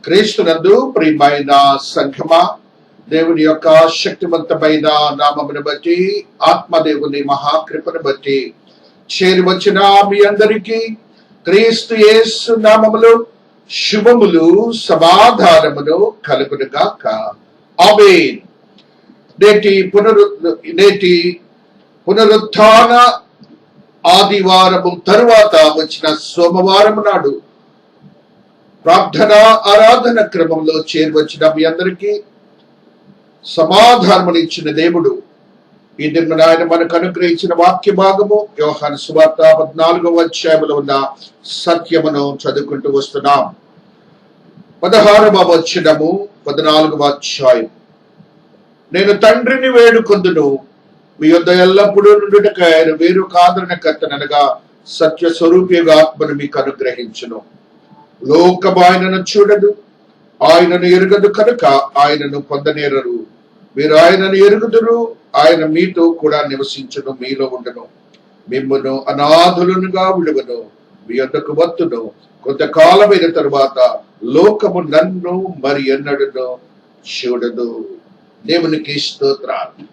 క్రీస్తునందు ప్రియమైన సంఘమా, దేవుని యొక్క శక్తివంతమైన నామమును బట్టి, ఆత్మదేవుని మహాకృపను బట్టి చేరి వచ్చిన మీ అందరికీ క్రీస్తు యేసు నామములో శుభములు సమాధానములు కలుగునుగాక. ఆమేన్. నేటి పునరుత్థాన ఆదివారము తరువాత వచ్చిన సోమవారం నాడు ప్రార్థన ఆరాధన క్రమంలో చేరువచ్చిన మీ అందరికీ సమాధానమునిచ్చిన దేవుడు ఈ దిన ఆయన మనకు అనుగ్రహించిన వాక్య భాగము యోహాను సువార్త 14వ అధ్యాయములో ఉన్న సత్యమును చదువుకుంటూ వస్తున్నాం. 16వ వచనము 14వ అధ్యాయం. నేను తండ్రిని వేడుకొందును, మీ యొద్ద ఎల్లప్పుడూ నుండుటకు ఆయన వేరు కాదరణకర్తనగా సత్య స్వరూపిగా ఆత్మను మీకు అనుగ్రహించును. లోకము ఆయనను చూడదు, ఆయనను ఎరుగదు కనుక ఆయనను పొందనేరరు. మీరు ఆయనను ఎరుగుదురు, ఆయన మీతో కూడా నివసించును, మీలో ఉండును. మిమ్మును అనాథులనుగా విడువను, మీ యొద్దకు వత్తును. కొంతకాలమైన తరువాత లోకము నన్ను మరి ఎన్నడును చూడదు. దేవునికి స్తోత్రాలు.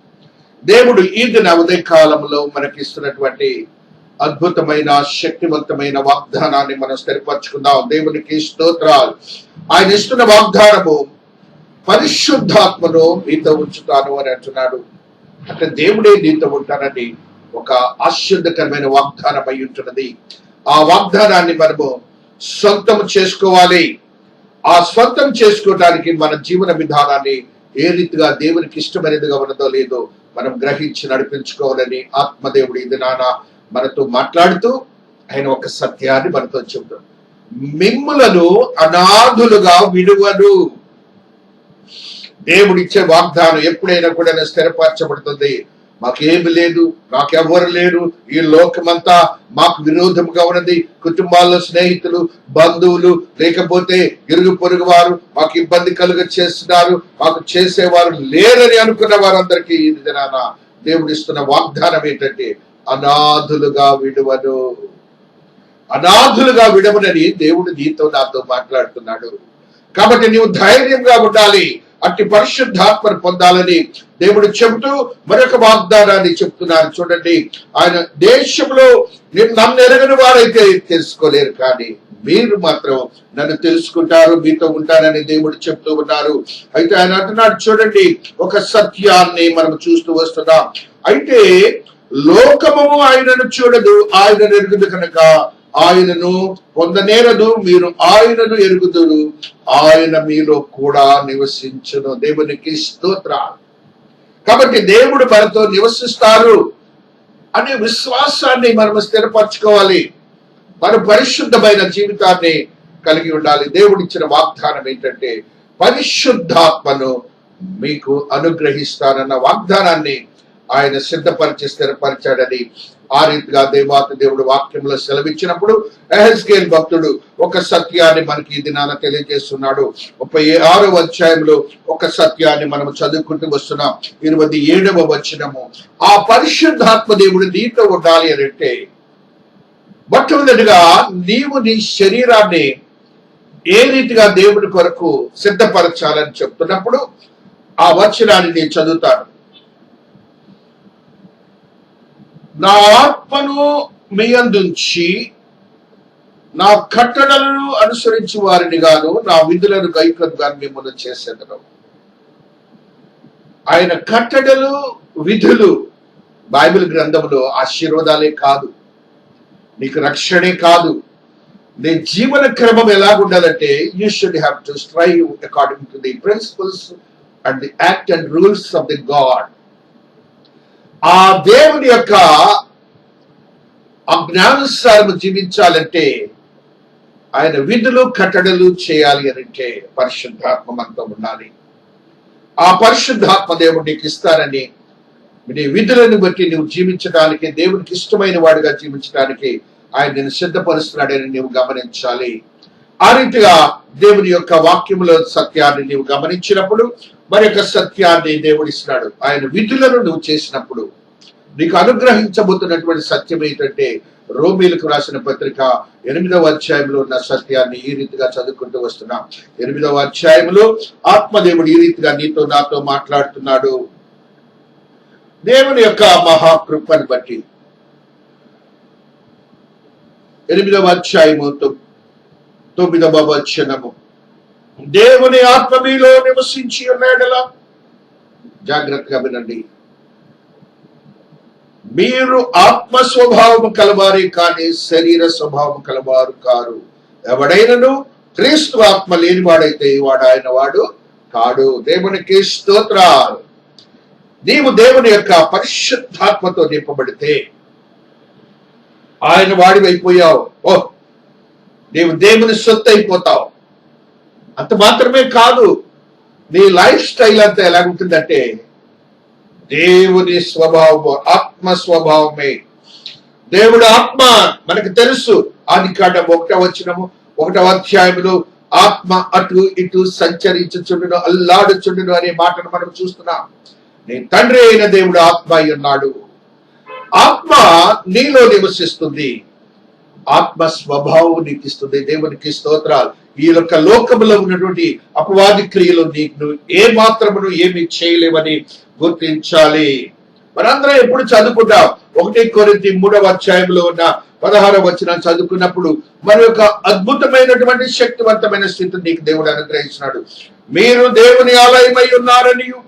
దేవుడు ఈ దిన ఉదయ కాలంలో మనకిస్తున్నటువంటి అద్భుతమైన శక్తివంతమైన వాగ్దానాన్ని మనం స్థిరపరచుకుందాం. దేవునికి స్తోత్రాలు. ఆయన ఇస్తున్న వాగ్దానము పరిశుద్ధాత్మను మీతో ఉంచుతాను అని అంటున్నాడు. అంటే దేవుడే నీతో ఉంటానని ఒక ఆశ్చర్యకరమైన వాగ్దానం అయి ఉంటున్నది. ఆ వాగ్దానాన్ని మనము సొంతం చేసుకోవాలి. ఆ స్వంతం చేసుకోవడానికి మన జీవన విధానాన్ని ఏ రీతిగా దేవునికి ఇష్టమైనదిగా ఉన్నదో లేదో మనం గ్రహించి నడిపించుకోవాలని ఆత్మదేవుడు ఇది మనతో మాట్లాడుతూ ఆయన ఒక సత్యాన్ని మనతో చెబుతాడు. మిమ్ములను అనాథులుగా విడువను. దేవుడిచ్చే వాగ్దానం ఎప్పుడైనా కూడా స్థిరపరచబడుతుంది. మాకేమి లేదు, మాకెవ్వరు లేరు, ఈ లోకమంతా మాకు విరోధంగా ఉన్నది. కుటుంబాల్లో స్నేహితులు, బంధువులు, లేకపోతే ఇరుగు పొరుగు వారు మాకు ఇబ్బంది కలుగ చేస్తున్నారు, మాకు చేసేవారు లేరని అనుకున్న వారందరికీ ఇది దినాన దేవుడిస్తున్న వాగ్దానం ఏంటంటే అనాథులుగా విడువను. అనాథులుగా విడవనని దేవుడు నీతో నాతో మాట్లాడుతున్నాడు. కాబట్టి నీవు ధైర్యంగా ఉండాలి. అట్టి పరిశుద్ధాత్మను పొందాలని దేవుడు చెబుతూ మరొక వాగ్దానాన్ని చెప్తున్నారు. చూడండి, ఆయన దేశంలో నన్ను ఎరగని వారైతే తెలుసుకోలేరు, కానీ మీరు మాత్రం నన్ను తెలుసుకుంటారు, మీతో ఉంటానని దేవుడు చెప్తూ ఉన్నారు. అయితే ఆయన అంటున్నాడు, చూడండి, ఒక సత్యాన్ని మనం చూస్తూ వస్తున్నాం. అయితే లోకము ఆయనను చూడదు, ఆయనను ఎరుగుదు కనుక ఆయనను పొందనేరదు. మీరు ఆయనను ఎరుగుదురు, ఆయన మీలో కూడా నివసించును. దేవునికి స్తోత్రాలు. కాబట్టి దేవుడు మనతో నివసిస్తారు అనే విశ్వాసాన్ని మనం స్థిరపరచుకోవాలి. మన పరిశుద్ధమైన జీవితాన్ని కలిగి ఉండాలి. దేవుడిచ్చిన వాగ్దానం ఏంటంటే పరిశుద్ధాత్మను మీకు అనుగ్రహిస్తానన్న వాగ్దానాన్ని ఆయన సిద్ధపరిచి స్థిరపరిచాడని ఆ రీతిగా దేవుడు వాక్యంలో సెలవిచ్చినప్పుడు ఎహెజ్కేలు భక్తుడు ఒక సత్యాన్ని మనకి ఈ దినాన తెలియజేస్తున్నాడు. 36వ అధ్యాయంలో ఒక సత్యాన్ని మనం చదువుకుంటూ వస్తున్నాం. 27వ వచనము. ఆ పరిశుద్ధాత్మ దేవుడు నీతో ఉండాలి అని అంటే మొట్టమొదటిగా నీవు నీ శరీరాన్ని ఏ రీతిగా దేవుడి కొరకు సిద్ధపరచాలని చెప్తున్నప్పుడు ఆ వచనాన్ని నేను చదువుతాను. నా ఆత్మను మీ అందుంచి నా కట్టడలను అనుసరించి వారిని గాను నా విధులను గైకొను గాను మిమ్మల్ని చేసేదను. ఆయన కట్టడలు, విధులు బైబిల్ గ్రంథంలో ఆశీర్వాదాలే కాదు, నీకు రక్షణే కాదు, నీ జీవన క్రమం ఎలాగుండాలంటే you should have to strive according to the principles and the act and rules of the God. ఆ దేవుని యొక్క అజ్ఞానుసారము జీవించాలంటే ఆయన విధులు కట్టడలు చేయాలి అని అంటే పరిశుద్ధాత్మ మనతో ఉండాలి. ఆ పరిశుద్ధాత్మ దేవుడు నీకు ఇస్తానని నీ విధులను బట్టి నువ్వు జీవించడానికి, దేవునికి ఇష్టమైన వాడిగా జీవించడానికి ఆయన నేను సిద్ధపరుస్తున్నాడని నువ్వు గమనించాలి. ఆ రీతిగా దేవుని యొక్క వాక్యములో సత్యాన్ని నీవు గమనించినప్పుడు మరొక సత్యాన్ని దేవుడిస్తున్నాడు. ఆయన విధులను నువ్వు చేసినప్పుడు నీకు అనుగ్రహించబోతున్నటువంటి సత్యం ఏంటంటే రోమీలకు రాసిన పత్రిక 8వ అధ్యాయంలో ఉన్న సత్యాన్ని ఈ రీతిగా చదువుకుంటూ వస్తున్నాం. 8వ అధ్యాయంలో ఆత్మదేవుడు ఈ రీతిగా నీతో నాతో మాట్లాడుతున్నాడు. దేవుని యొక్క మహాకృపను బట్టి 8వ అధ్యాయము 9వ వచనము, దేవుని ఆత్మ మీలో నివసించి ఉన్నాడలా, జాగ్రత్తగా వినండి, మీరు ఆత్మ స్వభావము కలవారే కానీ శరీర స్వభావం కలవారు కారు. ఎవడైనను క్రీస్తు ఆత్మ లేనివాడైతే వాడు ఆయన వాడు కాడు. దేవునికి స్తోత్రాలు. నీవు దేవుని యొక్క పరిశుద్ధాత్మతో నింపబడితే ఆయన వాడివైపోయావు. నీవు దేవుని సొత్తు అయిపోతావు. అంత మాత్రమే కాదు, నీ లైఫ్ స్టైల్ అంతా ఎలాగుంటుందంటే దేవుని స్వభావము, ఆత్మ స్వభావమే. దేవుడు ఆత్మ మనకు తెలుసు. ఆదికాండం 1వ వచనము 1వ అధ్యాయంలో ఆత్మ అటు ఇటు సంచరించుచుండును, అల్లాడుచుండును అనే మాటను మనం చూస్తున్నాం. నీ తండ్రి అయిన దేవుడు ఆత్మ అయి ఉన్నాడు. ఆత్మ నీలో నివసిస్తుంది. ఆత్మ స్వభావం నీకు ఇస్తుంది. దేవునికి స్తోత్రాలు. ఈ యొక్క లోకములో ఉన్నటువంటి అపవాది క్రియలు నీకు ఏ మాత్రమును ఏమి చేయలేవని గుర్తించాలి. మనందరం ఎప్పుడు చదువుకుంటాం. 1 కొరింథీ 3వ అధ్యాయంలో ఉన్న 16వ వచనం చదువుకున్నప్పుడు మన యొక్క అద్భుతమైనటువంటి శక్తివంతమైన స్థితిని నీకు దేవుడు అనుగ్రహించినాడు. మీరు దేవుని ఆలయమై ఉన్నారనియు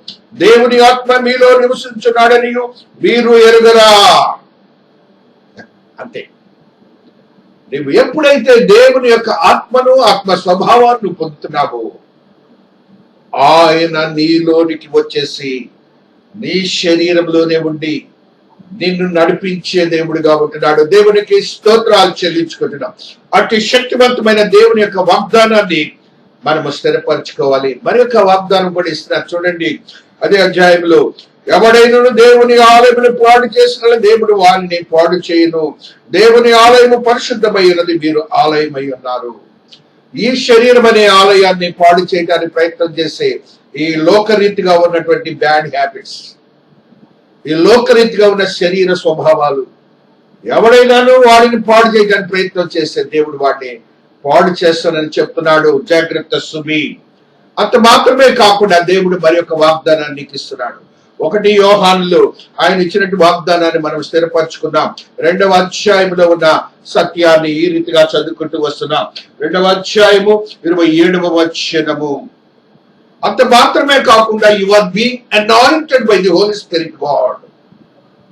దేవుని ఆత్మ మీలో నివసించున్నాడనియు మీరు ఎరుగరా. అంతే. నువ్వు ఎప్పుడైతే దేవుని యొక్క ఆత్మను, ఆత్మ స్వభావాన్ని పొందుతున్నావో ఆయన నీలోనికి వచ్చేసి నీ శరీరంలోనే ఉండి నిన్ను నడిపించే దేవుడిగా ఉంటున్నాడు. దేవునికి స్తోత్రాలు చెల్లించుకుంటున్నాం. అట్టి శక్తివంతమైన దేవుని యొక్క వాగ్దానాన్ని మనము స్థిరపరచుకోవాలి. మరి యొక్క వాగ్దానం కూడా ఇస్తున్నారు చూడండి. అదే అధ్యాయంలో, ఎవడైనా దేవుని ఆలయమును పాడు చేసిన దేవుడు వారిని పాడు చేయను. దేవుని ఆలయము పరిశుద్ధమైనది, మీరు ఆలయమై ఉన్నారు. ఈ శరీరం అనే ఆలయాన్ని పాడు చేయడానికి ప్రయత్నం చేసే ఈ లోకరీతిగా ఉన్నటువంటి బ్యాడ్ హ్యాబిట్స్, ఈ లోకరీతిగా ఉన్న శరీర స్వభావాలు, ఎవడైనాను వాడిని పాడు చేయడానికి ప్రయత్నం చేస్తే దేవుడు వాడిని పాడు చేస్తానని చెప్తున్నాడు. జాగ్రత్త సుమి. అంత మాత్రమే కాకుండా దేవుడు మరి యొక్క వాగ్దానాన్ని ఇస్తున్నాడు. 1 యోహానులో ఆయన ఇచ్చినట్టు వాగ్దానాన్ని మనం స్థిరపరచుకున్నాం. 2వ అధ్యాయంలో ఉన్న సత్యాన్ని ఈ రీతిగా చదువుకుంటూ వస్తున్నాం. 2వ అధ్యాయము 27వ వచనము, అంత మాత్రమే కాకుండా you are being anointed by the Holy Spirit God.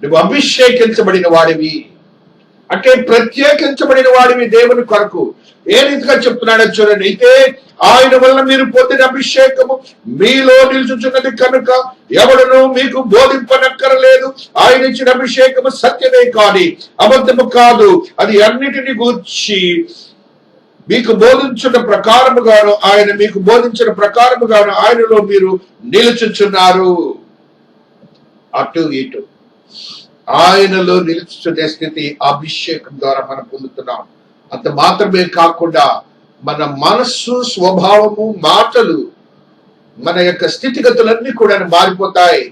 నువ్వు అభిషేకించబడిన వాడివి, అంటే ప్రత్యేకించబడిన వాడివి దేవుని కొరకు. ఏ రీతిగా చెప్తున్నాడో చూడండి. అయితే ఆయన వల్ల మీరు పొందిన అభిషేకము మీలో నిలుచుచున్నది కనుక ఎవడును మీకు బోధింపనక్కరలేదు. ఆయన ఇచ్చిన అభిషేకము సత్యమే కానీ అబద్ధము కాదు. అది అన్నిటిని గూర్చి మీకు బోధించిన ప్రకారముగాను ఆయన మీకు బోధించిన ప్రకారముగాను ఆయనలో మీరు నిలుచుచున్నారు. అటు ఇటు ఆయనలో నిలుచుచునే స్థితి అభిషేకం ద్వారా మనం పొందుతున్నాం. అంత మాత్రమే కాకుండా మన మనస్సు, స్వభావము, మాటలు, మన యొక్క స్థితిగతులన్నీ కూడా మారిపోతాయి.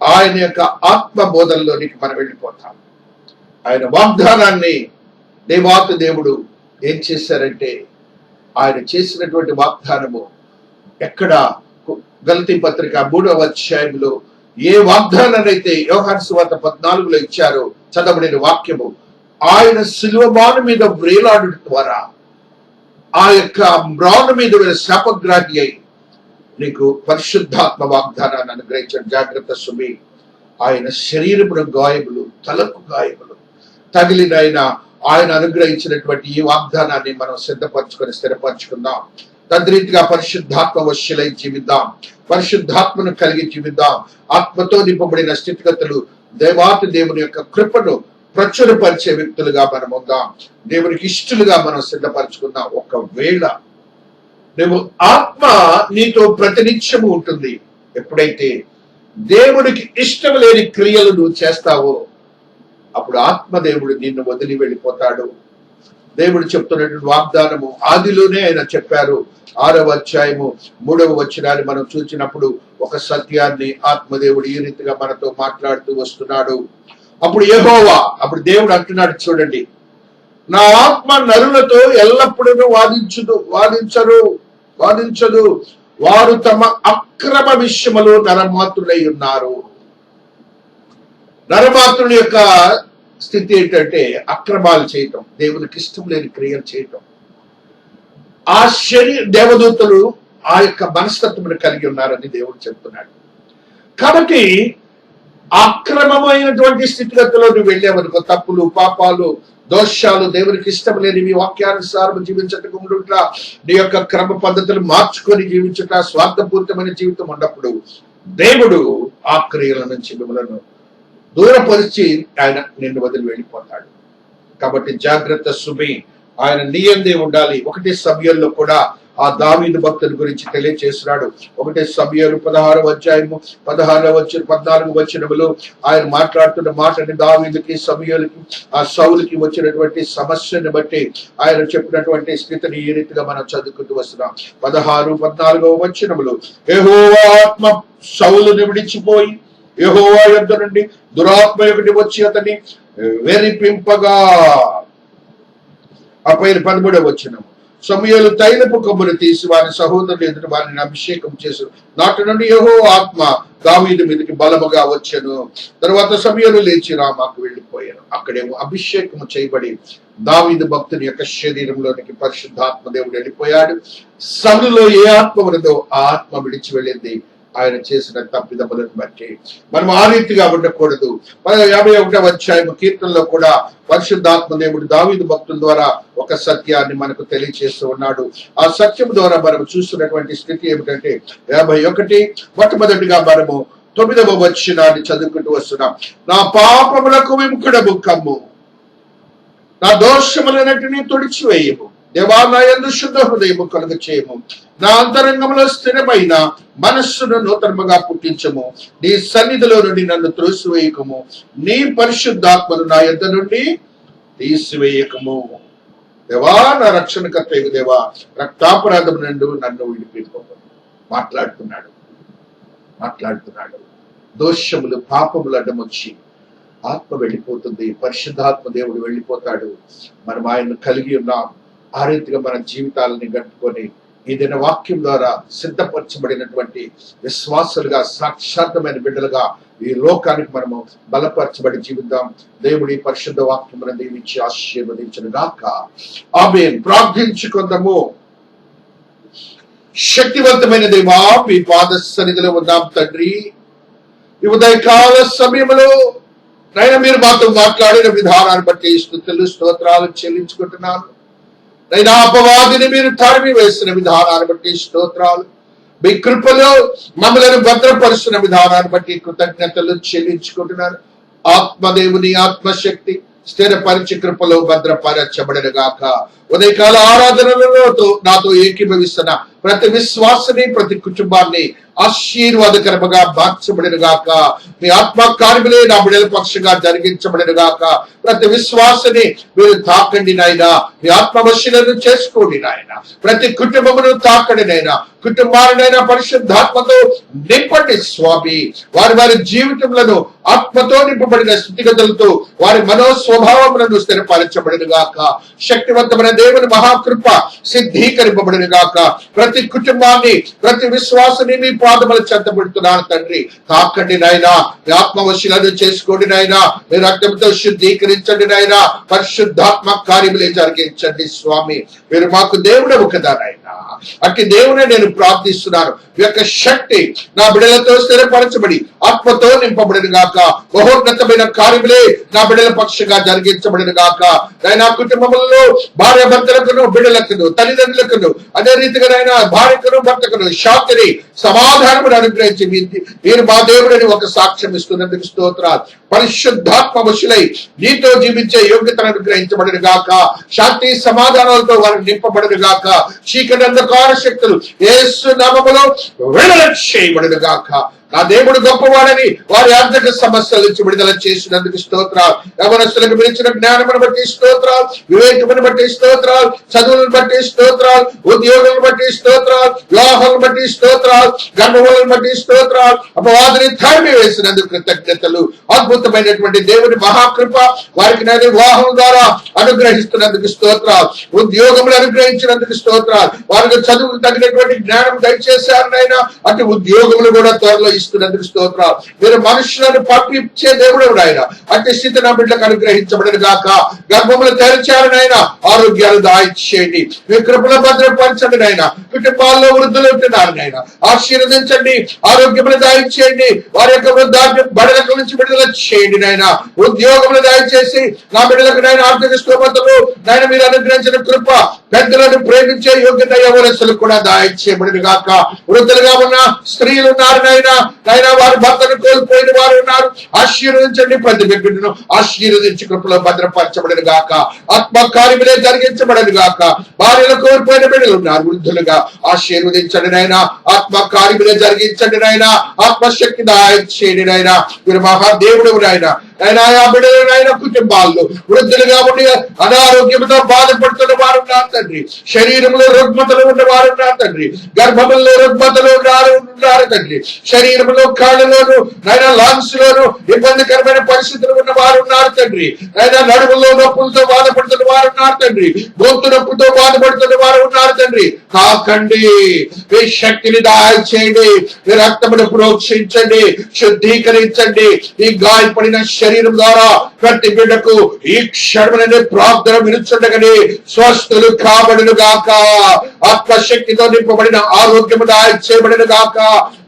ఆయన యొక్క ఆత్మ బోధనలోనికి మనం వెళ్ళిపోతాం. ఆయన వాగ్దానాన్ని దేవాతి దేవుడు ఏం చేశారంటే, ఆయన చేసినటువంటి వాగ్దానము ఎక్కడ గలతీ పత్రిక 3వ అధ్యాయంలో ఏ వాగ్దానాన్ని అయితే యోహాను సువార్త 14లో ఇచ్చారో చదవబడిన వాక్యము, ఆయన శిలువ బాను మీద వ్రేలాడు ద్వారా ఆ యొక్క మ్రాను మీద శాపగ్రాహి అయి నీకు పరిశుద్ధాత్మ వాగ్దానాన్ని అనుగ్రహించాడు. జాగ్రత్త సుమి. ఆయన శరీరమున గాయములు, తలకు గాయములు తగిలిన ఆయన అనుగ్రహించినటువంటి ఈ వాగ్దానాన్ని మనం సిద్ధపరచుకొని స్థిరపరచుకుందాం. తద్రీతిగా పరిశుద్ధాత్మ వశ్యలై జీవిద్దాం, పరిశుద్ధాత్మను కలిగి జీవిద్దాం. ఆత్మతో నింపబడిన స్థితిగతులు, దేవాతి దేవుని యొక్క కృపను ప్రచురపరిచే వ్యక్తులుగా మనం ఉందాం. దేవునికి ఇష్టలుగా మనం సిద్ధపరచుకుందాం. ఒకవేళ నువ్వు ఆత్మ నీతో ప్రతినిత్యము ఉంటుంది, ఎప్పుడైతే దేవుడికి ఇష్టం లేని క్రియలు నువ్వు చేస్తావో అప్పుడు ఆత్మదేవుడు నిన్ను వదిలి వెళ్ళిపోతాడు. దేవుడు చెప్తున్నటువంటి వాగ్దానము ఆదిలోనే ఆయన చెప్పారు. 6వ అధ్యాయము 3వ వచనాన్ని మనం చూసినప్పుడు ఒక సత్యాన్ని ఆత్మదేవుడు ఈ రీతిగా మనతో మాట్లాడుతూ వస్తున్నాడు. అప్పుడు యెహోవా, అప్పుడు దేవుడు అంటున్నాడు చూడండి, నా ఆత్మ నరులతో ఎల్లప్పుడూ వాదించదు. వారు తమ అక్రమ విషయములో నరమాత్రులై ఉన్నారు. నరమాత్రుల యొక్క స్థితి ఏంటంటే అక్రమాలు చేయటం, దేవునికి ఇష్టం లేని క్రియలు చేయటం. ఆ దేవదూతలు ఆ యొక్క మనస్తత్వమును కలిగి ఉన్నారని దేవుడు చెప్తున్నాడు. కాబట్టి అక్రమమైనటువంటి స్థితిగతిలో నువ్వు వెళ్ళావనుకో, తప్పులు, పాపాలు, దోషాలు, దేవునికి ఇష్టం లేనివి, వాక్యానుసారం జీవించటకు ఉండుట, నీ యొక్క క్రమ పద్ధతులు మార్చుకొని జీవించుట, స్వార్థపూరితమైన జీవితం ఉన్నప్పుడు దేవుడు ఆ క్రియల నుంచి మిమ్మల్ని దూరపరిచి ఆయన నిన్ను వదిలి వెళ్ళిపోతాడు. కాబట్టి జాగ్రత్త సుమి, ఆయన నీయందే ఉండాలి. 1 సమయంలో కూడా ఆ దావీదు భక్తుల గురించి తెలియజేస్తున్నాడు. 1 సమయాలు 16వ అధ్యాయము 14 వచనములు ఆయన మాట్లాడుతున్న మాటని దావీదుకి, సమయాలకి, ఆ సౌలుకి వచ్చినటువంటి సమస్యను బట్టి ఆయన చెప్పినటువంటి స్థితిని ఈ రీతిగా మనం చదువుకుంటూ వస్తున్నాం. 14 వచనములు, యెహోవా ఆత్మ సౌలుని విడిచిపోయి యెహోవా యొద్ద నుండి దురాత్మ ఒకటి వచ్చి అతన్ని వెరిపింపగా. ఆ పైన 13వ వచనము, సమూయేలు తైలపు కొమ్మును తీసి వారి సహోదరులు ఎదుట వారిని అభిషేకం చేశారు. నాటి నుండి యెహోవా ఆత్మ దావీదు మీదకి బలముగా వచ్చెను. తర్వాత సమూయేలు లేచి రామాకు వెళ్ళిపోయాను. అక్కడేమో అభిషేకము చేయబడి దావీదు భక్తుని యొక్క శరీరంలోనికి పరిశుద్ధాత్మ దేవుడు వెళ్ళిపోయాడు. సౌలులో ఏ ఆత్మ ఉన్నదో ఆ ఆత్మ విడిచి వెళ్ళింది. ఆయన చేసిన తప్పిదములను బట్టి మనం ఆ రీతిగా ఉండకూడదు. మన 51వ అధ్యాయము కీర్తనలో కూడా పరిశుద్ధాత్మ దేవుడు దావీదు భక్తుల ద్వారా ఒక సత్యాన్ని మనకు తెలియజేస్తూ ఉన్నాడు. ఆ సత్యం ద్వారా మనం చూస్తున్నటువంటి స్థితి ఏమిటంటే 51 మొట్టమొదటిగా మనము 9వ వచనాన్ని చదువుకుంటూ వస్తున్నాం. నా పాపములకు విముఖుడము కమ్ము, నా దోషములన్నిటినీ తుడిచివేయము. దేవా, నా యందు శుద్ధ హృదయము కలుగ చేయము, నా అంతరంగంలో స్థిరమైన మనస్సును నూతనముగా పుట్టించము. నీ సన్నిధిలో నుండి నన్ను త్రోసివేయకము, నీ పరిశుద్ధాత్మను నా యొద్ద నుండి తీసివేయకము. దేవా, నా రక్షణకర్త దేవా, రక్తాపరాధం నుండి నన్ను విడిపింపము. మాట్లాడుతున్నాడు. దోషములు, పాపములు అడ్డమొచ్చి ఆత్మ వెళ్ళిపోతుంది, పరిశుద్ధాత్మ దేవుడు వెళ్ళిపోతాడు. మనం ఆయన్ను కలిగి ఉన్నాం. ఆ రీతిగా మన జీవితాలని గడుపుకొని ఈ దిన వాక్యం ద్వారా సిద్ధపరచబడినటువంటి విశ్వాసులుగా, సాక్షాత్తమైన బిడ్డలుగా ఈ లోకానికి మనము బలపరచబడి జీవిద్దాం. దేవుడి పరిశుద్ధ వాక్యమును దీవించి ఆశీర్వదించును గాక. ఆమేన్. ప్రార్థించుకుందాము. శక్తివంతమైన దేవా, మీ పాద సన్నిధిలో ఉన్నాం తండ్రి. ఈ ఉదయకాల సమయంలో నైనా మీరు మాతో మాట్లాడిన విధానాన్ని బట్టి స్తుతులు, స్తోత్రాలు చెల్లించుకుంటున్నాను. నైనా అపవాదిని మీరు తరిమి వేసిన విధానాన్ని బట్టి స్తోత్రాలు. మీ కృపలో మమ్మల్ని భద్రపరుస్తున్న విధానాన్ని బట్టి కృతజ్ఞతలు చెల్లించుకుంటున్నాను. ఆత్మదేవుని ఆత్మశక్తి స్థిరపరిచి కృపలో భద్రపరచబడను గాక. ఉదయకాల ఆరాధనలతో నాతో ఏకీభవిస్తున్న ప్రతి విశ్వాసని, ప్రతి కుటుంబాన్ని ఆశీర్వాదకరముగా మార్చబడిన గాక. మీ ఆత్మ కార్యములే నా బిడ్డల పక్షంగా జరిగించబడిన గాక. ప్రతి విశ్వాసని మీరు తాకండి నాయనా. మీ ఆత్మవశులను చేసుకోండి నాయన. ప్రతి కుటుంబమును తాకండి నాయన. కుటుంబాలనైనా పరిశుద్ధాత్మతో నింపండి స్వామి. వారి జీవితములను ఆత్మతో నింపబడిన స్థితిగతులతో వారి మనోస్వభావములను స్థిరపరచబడిన గాక. శక్తివంతమైన దేవుని మహాకృప సిద్ధీకరింపబడిన గాక. ప్రతి కుటుంబాన్ని, ప్రతి విశ్వాసాన్ని మీ పాదముల చెంతబడుతున్నాను తండ్రి. తాకండి నాయనా. మీ ఆత్మవశులను చేసుకోండి నాయనా. మీ రక్తంతో శుద్ధీకరించండి నాయనా. పరిశుద్ధాత్మ కార్యములే జరిగించండి స్వామి. మీరు మాకు దేవుడవు కదా నాయనా. అట్టి దేవునే నేను ప్రార్థిస్తున్నాను. ఈ యొక్క శక్తి నా బిడ్డలతో స్థిరపరచబడి ఆత్మతో నింపబడిన గాక. మహోన్నతమైన కార్యములే నా బిడ్డల పక్షంగా జరిగించబడిన గాక. నా కుటుంబములలో భార్య భర్తలకును, బిడ్డలకును, తల్లిదండ్రులకును, అదే రీతిగా నాయన భార్యకును, భర్తకును శాంతిని, సమాధానమును అనుగ్రహించి మీరు మా దేవుడని ఒక సాక్ష్యం ఇస్తున్నందుకు స్తోత్రాలు. పరిశుద్ధాత్మ వశులై నీతో జీవించే యోగ్యతను అనుగ్రహించబడిన గాక. శాంతి సమాధానాలతో వారు నింపబడిన గాక. చీకటి అంధకార శక్తులు యేసు నామములో విడుదల చేయబడిన గాక. నా దేవుడు గొప్పవాడని వారి ఆర్థిక సమస్యల నుంచి విడుదల చేసినందుకు స్తోత్రాలు. యవనస్తులకు మించిన జ్ఞానమును బట్టి స్తోత్రాలు, వివేకమును బట్టి స్తోత్రాలు, చదువులను బట్టి స్తోత్రాలు, ఉద్యోగులను బట్టి స్తోత్రాలు, వివాహాలను బట్టి స్తోత్రాలు, గర్భములను బట్టి స్తోత్రాలు, అపవాదిని తరిమి వేసినందుకు కృతజ్ఞతలు. అద్భుతమైనటువంటి దేవుని మహాకృప వారికి నేను వివాహం ద్వారా అనుగ్రహిస్తున్నందుకు స్తోత్రాలు, ఉద్యోగములు అనుగ్రహించినందుకు స్తోత్రాలు, వారికి చదువుకు తగినటువంటి జ్ఞానం దయచేశారు నైనా, అటు ఉద్యోగములు కూడా త్వరలో ఇస్తున్నందుకు స్తోత్రాలు. మీరు మనుషులను పంపించే దేవుడు ఆయన, అట్టి స్థితి నా బిడ్డలకు అనుగ్రహించబడను గాక. గర్భములు తెరిచారు నాయన, ఆరోగ్యాలు దాయిచేయండి, మీ కృపలో భద్రపరచండి నాయన. కుటుంబాల్లో వృద్ధులు ఉంటున్నారు నాయన, ఆశీర్వదించండి, ఆరోగ్యములు దాయిచేయండి, వారి యొక్క వృద్ధాప్య బడలకు నుంచి విడుదల చేయండి నాయన. ఉద్యోగములు దయచేసి నా బిడ్డలకు నాయన ఆర్థిక స్తోమతలు నాయన మీరు అనుగ్రహించిన కృప, పెద్దలను ప్రేమించే యోగ్యత యవనస్తులు కూడా దాయిచేయబడిన గాక. వృద్ధులుగా ఉన్న స్త్రీలు ఉన్నారు నాయన, వారి భర్తను కోల్పోయిన వారు ఉన్నారు, ఆశీర్వదించండి. ప్రతి బిడ్డను ఆశీర్వదించి కృపలో భద్రపరచబడిన గాక. ఆత్మకార్యములే జరిగించబడను గాక. భార్యలు కోల్పోయిన బిడ్డలు ఉన్నారు, వృద్ధులుగా ఆశీర్వదించండి నాయన. ఆత్మకార్యములే జరిగించండి నాయన. ఆత్మశక్తి దాయిచేయండి నాయన. మీరు మహాదేవుడు నాయన. ఆ బిడ్డలైన కుటుంబాల్లో వృద్ధులుగా ఉండి అనారోగ్యంతో బాధపడుతున్న వారు ఉన్నారు తండ్రి. శరీరంలో రుగ్మతలు ఉన్న వారు ఉన్నారు తండ్రి. గర్భంలో రుగ్మతలు ఉన్నారు తండ్రి. శరీరంలో కాళ్ళలోను లాంగ్స్ లోను ఇబ్బందికరమైన పరిస్థితులు ఉన్న వారు ఉన్నారు తండ్రి. నడుములో నొప్పులతో బాధపడుతున్న వారు ఉన్నారు తండ్రి. గొంతు నొప్పుతో బాధపడుతున్న వారు ఉన్నారు తండ్రి. కాకండి, మీ శక్తిని దాల్చేయండి, మీ రక్తమును ప్రోక్షించండి, శుద్ధీకరించండి. ఈ గాయపడిన శరీరం ద్వారా ప్రతి బిడ్డకు ఈ క్షణమునే ప్రార్థన వినుచుండగానే స్వస్థులు కాబడును గాక. ఆత్మశక్తితో నింపబడిన ఆరోగ్యము దాల్చేయబడిన గాక.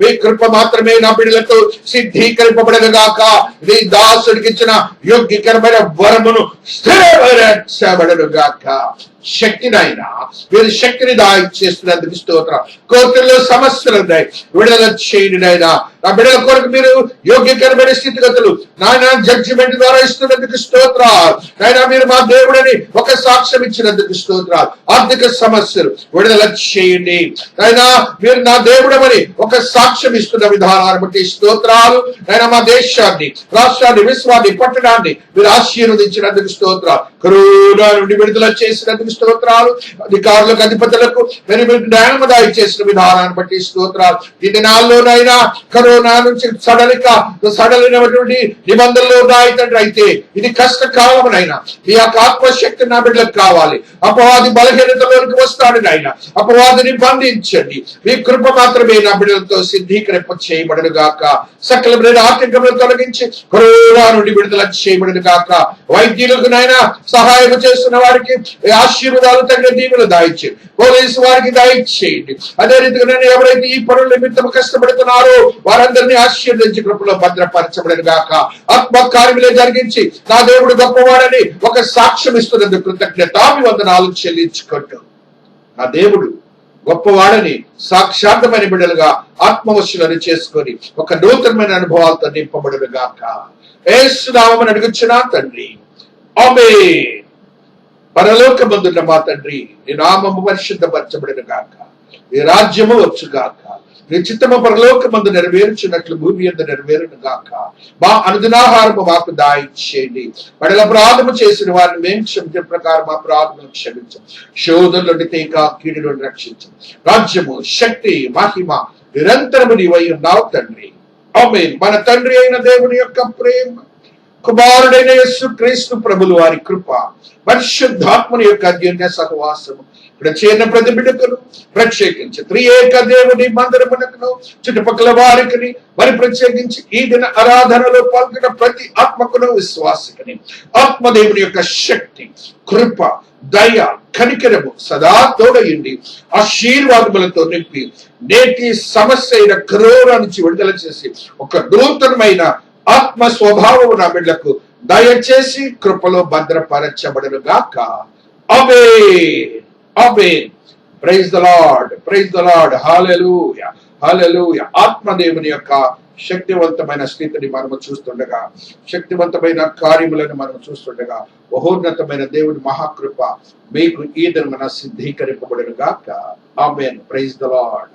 మీ కృప మాత్రమే నా బిడ్డలతో సిద్ధీకరింపబడిన గాక. నీ దాసుడికి ఇచ్చిన యోగ్యకరమైన వరమును స్థిరపరచబడును గాక. శక్తినైనా మీరు శక్తిని దాయిచేస్తున్నందుకు స్తోత్రం. కోర్టుల్లో సమస్యలు ఉన్నాయి, విడుదల చేయండి నాయన. నా బిడ్డల కొరకు మీరు యోగ్యకరమైన స్థితిగతులు నాయన జడ్జిమెంట్ ద్వారా ఇస్తున్నందుకు స్తోత్రాలు. నాయన మీరు మా దేవుడని ఒక సాక్ష్యం ఇచ్చినందుకు స్తోత్రాలు. ఆర్థిక సమస్యలు విడుదల చేయండి నాయన. మీరు నా దేవుడమని ఒక సాక్ష్యం ఇస్తున్న విధానాన్ని బట్టి స్తోత్రాలు. నాయన మా దేశాన్ని, రాష్ట్రాన్ని, విశ్వాన్ని, పట్టణాన్ని మీరు ఆశీర్వదించినందుకు స్తోత్రాలు. కరోనా నుండి విడుదల చేసినందుకు స్తోత్రాలు. అధికారులకు, అధిపతులకు మీరు జ్ఞానము దాయిచేసిన విధానాన్ని బట్టి స్తోత్రాలు. ఈ దినాల్లోనైనా కరోనా నుంచి సడలినటువంటి నిబంధనలు ఉన్నాయి తండ్రి. అయితే ఇది కష్టకాలమునైనా మీ యొక్క ఆత్మశక్తి నా బిడ్డలకు కావాలి. అపవాది బలహీనతలోనికి వస్తాడు నాయన. అపవాదిని బంధించండి. మీ కృప మాత్రమే నా బిడ్డలతో సిద్ధీకరింప చేయబడను గాక. సకలమైన ఆటంకములు తొలగించి కరోనా నుండి విడుదల చేయబడను గాక. వైద్యులకు నాయన సహాయం చేస్తున్న వారికి ఆశీర్వాదాలు తగిన దీవులు దాయిచ్చి, పోలీసు వారికి దాయిచ్చేయండి. అదే రీతిగా నేను ఎవరైతే ఈ పనుల నిమిత్తం కష్టపడుతున్నారో వారందరినీ ఆశీర్వదించి కృపలో భద్రపరచబడను గాక. ఆత్మకార్యములే జరిగించి నా దేవుడు గొప్పవాడని ఒక సాక్ష్యం ఇస్తున్నందుకు కృతజ్ఞతాభివందనాలు చెల్లించుకుంటూ నా దేవుడు గొప్పవాడని సాక్షాత్తమైన బిడ్డలుగా ఆత్మవశులను చేసుకొని ఒక నూతనమైన అనుభవాలతో నింపబడును గాక. యేసు నామమున అడుగుచున్నా తండ్రి, ఆమేన్. పరలోకమందున్న మా తండ్రి, నీ నామము పరిశుద్ధపరచబడును గాక. నీ రాజ్యము వచ్చు గాక. నీ చిత్తము పరలోకమందు నెరవేర్చున్నట్లు భూమి యందు నెరవేరును గాక. మా అనుదినాహారము మాకు దాయిచ్చేయండి. పడల అపరాధము చేసిన వారిని మేము క్షమించిన ప్రకారం మా అపరాధములను క్షమించం. శోధన నుండి తేక కీడు నుండి రక్షించం. రాజ్యము, శక్తి, మహిమ నిరంతరము నీవై ఉన్నావు తండ్రి. ఆమేన్. మన తండ్రి అయిన దేవుని యొక్క ప్రేమ, కుమారుడైన యేసు క్రీస్తు ప్రభులు వారి కృప, పరిశుద్ధాత్మని యొక్క అన్యోన్య సహవాసము ఇక్కడ చేరిన ప్రతి బిడ్డకును, ప్రత్యేకించి త్రియేక దేవుని మందిరమునకును, చుట్టుపక్కల వారికి మరి ప్రత్యేకించి ఈ దిన ఆరాధనలో పాల్గొన్న ప్రతి ఆత్మకును, విశ్వాసికని ఆత్మదేవుని యొక్క శక్తి, కృప, దయ, కనికరము సదా తోడయిండి ఆశీర్వాదములతో నింపి నేటి సమస్య అయిన కరోనా నుంచి విడుదల చేసి ఒక నూతనమైన ఆత్మ స్వభావము నా బిడ్డలకు దయచేసి కృపలో భద్రపరచబడును గాక. ఆమేన్, ఆమేన్. Praise the Lord, praise the Lord. హల్లెలూయా, హల్లెలూయా. ఆత్మదేవుని యొక్క శక్తివంతమైన స్థితిని మనము చూస్తుండగా, శక్తివంతమైన కార్యములను మనం చూస్తుండగా, మహోన్నతమైన దేవుని మహాకృప మీకు ఈ దినమున సిద్ధీకరింపబడును గాక. ఆమేన్. Praise the lord.